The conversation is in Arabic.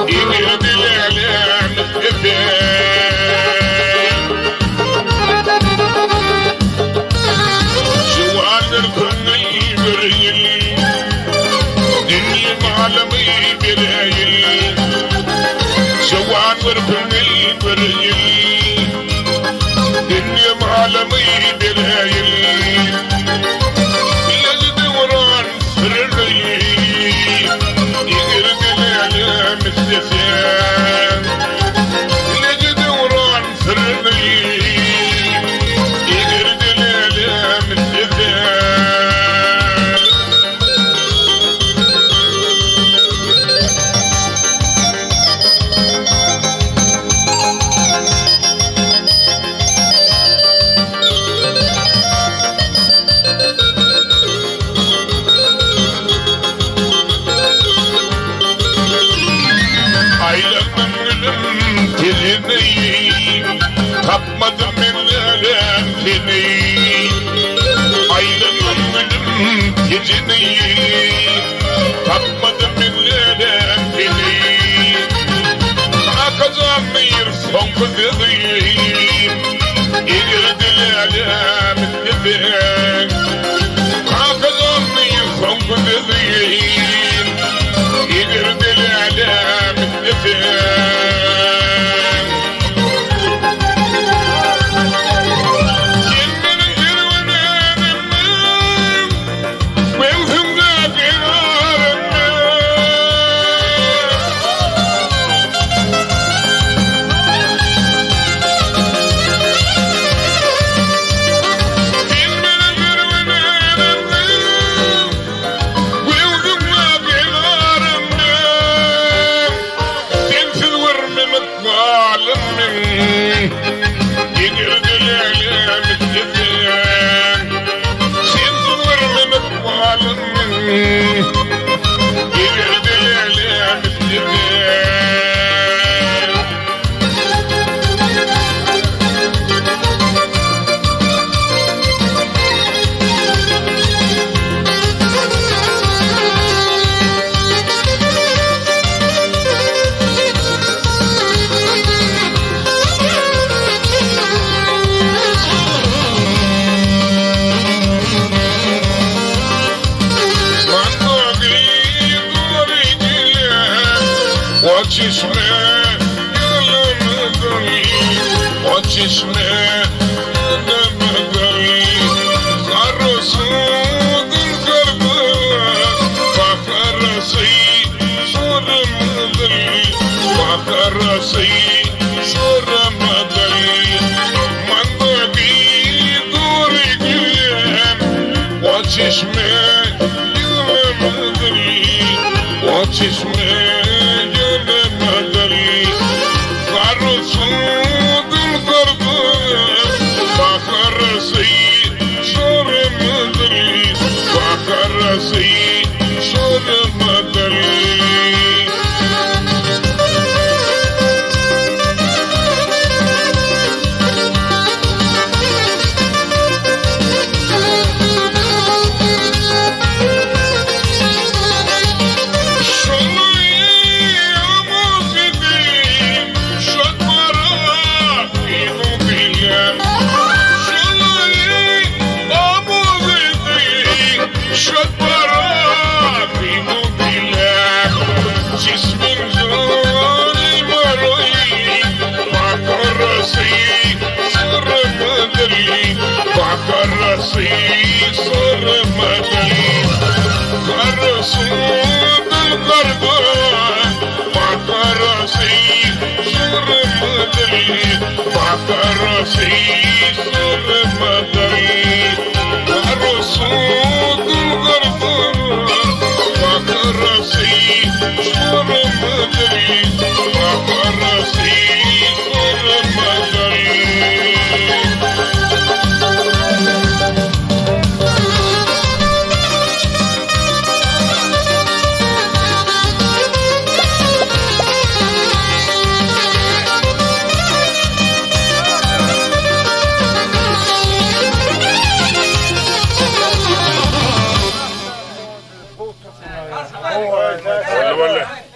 يقرب الإعلام جوال الكل يبريل دنيا معلمي برايل جوال الكل يبريل دنيا معلمي برايل يجد وران سرري يقرب الإعلام السفيان يجد وران سرري يقرب الإعلام السفيان تقمد من الالام تني عيلا من تجني تقمد من الالام تني هكذا مير صوب ذي يرد الالام التفاق هكذا مير صوب ذي يرد الالام التفاق يقرد الإعلام التفاق سينصور من الظالم يقرد الإعلام التفاق واتشمع يلا مدري واتشمع يلا مدري الرسول الكربلاء فخر راسي صور مدري فخر راسي صور مدري من باقي دوري قيام واتشمع يلا مدري واتشمع الرسول الكربلاء فخر راسي صور مدري فخر راسي صور مدري صور مدري الرسول الكربلاء فخر راسي صور مدري فخر راسي صور مدري الرسول الكربلاء فخر راسي صور مدري فخر راسي صور مدري ولا